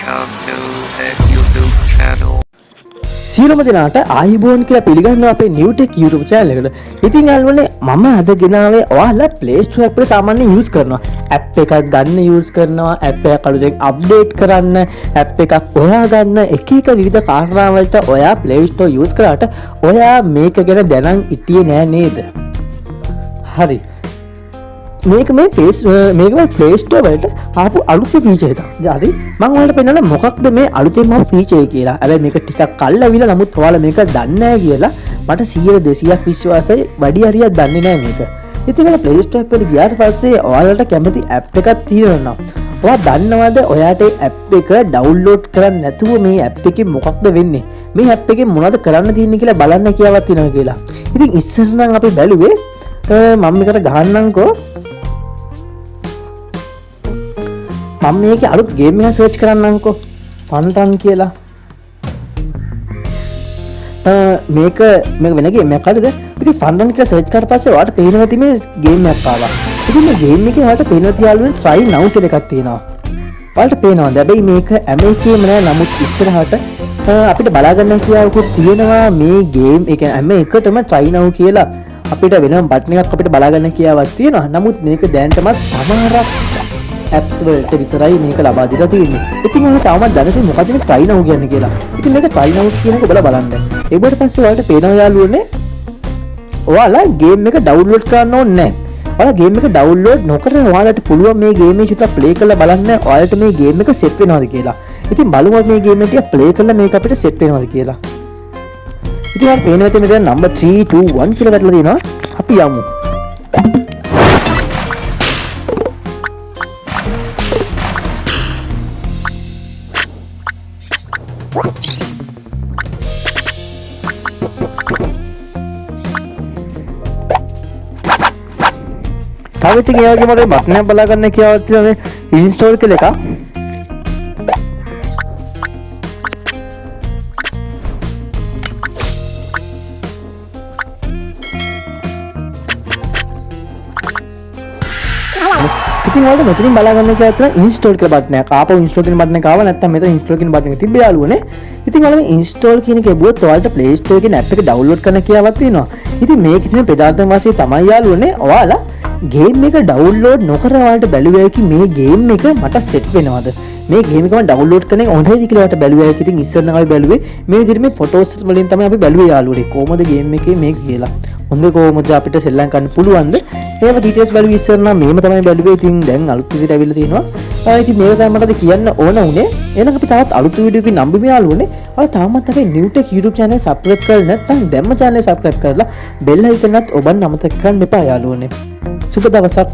Welcome to the YouTube channel. සියලුම දෙනාට ආයිබෝන් කියලා පිළිගන්නවා අපේ new tech YouTube channel එකට. ඉතින් යාළුවනේ මම අද ගෙනාවේ ඔයාලා Play Store app එක සාමාන්‍යයෙන් use කරනවා. app එකක් ගන්න use කරනවා, app එක අලුතෙන් update කරන්න, app එකක් හොයා ගන්න එක විවිධ කාරණා වලට ඔයා Play Store use කරාට ඔයා මේක ගැන දැනන් හිටියේ නෑ නේද? හරි. මේක මේ Play Store වලට ආපු අලුත් ෆීචර් එකක්. හරි මම ඔයාලට පෙන්නන්න මොකක්ද මේ අලුතෙන්ම ආපු ෆීචර් එක කියලා. හැබැයි මේක ටිකක් කල් ඇවිල්ලා නමුත් ඔයාලා මේක දන්නේ නැහැ කියලා මට 100 200ක් විශ්වාසයි. වැඩි හරියක් දන්නේ නැහැ මේක. ඉතින් ඔයාලා Play Store එකට ගියාට පස්සේ ඔයාලට කැමති app එකක් තියෙනවා. ඔයා දන්නවද ඔයාට app එක download කරන්න නැතුව මේ app එකෙන් මොකක්ද වෙන්නේ? මේ app එකෙන් මොනවද කරන්න තියෙන්නේ කියලා බලන්න කියාවක් තියෙනවා කියලා. ඉතින් ඉස්සර නම් අපි බැලුවේ මම මේකට ගහන්නම්කෝ මම මේක අලුත් ගේම් එකක් සර්ච් කරන්නම්කෝ ෆන්ටන් කියලා මේක වෙන ගේම් එකක් හරිද ඉතින් ෆන්ටන් කියලා සර්ච් කරලා පස්සේ ඔයාලට පේනවා තියෙන්නේ ගේම් එකක් ආවා ඉතින් මේ ගේම් එකේ ඔයාලට පේනවා තියාලුනේ try now කියලා එකක් තියෙනවා ඔයාලට පේනවද හැබැයි මේක හැම එකේම නෑ නමුත් ඉස්සරහට අපිට බලා ගන්න කියාවකුත් තියෙනවා මේ ගේම් එක හැම එකටම try now කියලා අපිට වෙනම බටන් එකක් අපිට බලා ගන්න කියාවක් තියෙනවා නමුත් මේක දැනටමත් සමහරක් apps වලට විතරයි මේක ලබා දීලා තියෙන්නේ. ඉතින් මම තාමත් දන්නේ මොකද මේ try now කියන්නේ කියලා. ඉතින් මේක try now කියන එක ඔයාලා බලන්න. ඒකට පස්සේ ඔයාලට පේනවා යාළුවනේ ඔයාලා ගේම් එක download කරන්න ඕනේ නැහැ. ඔයාලා ගේම් එක download නොකර ඔයාලට පුළුවන් මේ ගේම් එක චුට්ටක් play කරලා බලන්න ඔයාලට මේ ගේම් එක set වෙනවද කියලා. ඉතින් බලමු මේ ගේම් එක ටික play කරලා මේක අපිට set වෙනවද කියලා. ඉතින් ඔයාලට පේනවා තියෙන දැන් number 3 2 1 කියලා වැටලා තියෙනවා. අපි යමු. තව ඉතින් ඒ වගේ මට බටන් එක බලා ගන්න කියාවක් තියෙනවා මේ install කියලා එකක්. ඉතින් ඔයාලට මෙතනින් බලා ගන්න කියාවක් තියෙනවා install කියලා බටන් එකක්. ආපහු install කියන බටන් එක ආව නැත්නම් මෙතන install කියන බටන් එක තිබ්බ යාළුවනේ. ඉතින් ඔයාලා මේ install කියන එක ගියොත් ඔයාලට Play Store එකේ app එක download කරන්න කියාවක් තියෙනවා. ඉතින් මේකේ තියෙන ප්‍රධානම වාසිය තමයි යාළුවනේ ඔයාලා ගේම් එක ඩවුන්ලෝඩ් නොකර ඔයාලට බැලුවා ඇකි මේ ගේම් එක මට සෙට් වෙනවද මේ ගේම් එක මම ඩවුන්ලෝඩ් කරන එක හොඳයිද කියලා ඔයාලට බැලුවා ඇකි ඉතින් ඉස්සර නම් අපි බැලුවේ මේ විදිහට මේ ෆොටෝස් වලින් තමයි අපි බැලුවේ යාළුවනේ කොහොමද ගේම් එකේ මේක කියලා හොඳ කොහොමද අපිට සෙල්ලම් කරන්න පුළුවන්ද ඒව ඩීටේල්ස් බැලුවේ ඉස්සර නම් මේම තමයි බැලුවේ ඉතින් දැන් අලුත් විදිහට ඇවිල්ලා තියෙනවා ඉතින් මේක තමයි මට කියන්න ඕන උනේ එහෙනම් අපි තවත් අලුත් වීඩියෝ එකකින් නම්බෙමු යාළුවනේ ඔයාලා තාමත් අපේ new tech YouTube channel subscribe කරලා නැත්නම් දැම්ම channel subscribe කරලා bell icon එකත් ඔබන් අමතක කරන්න එපා යාළුවනේ සුබ දවසක්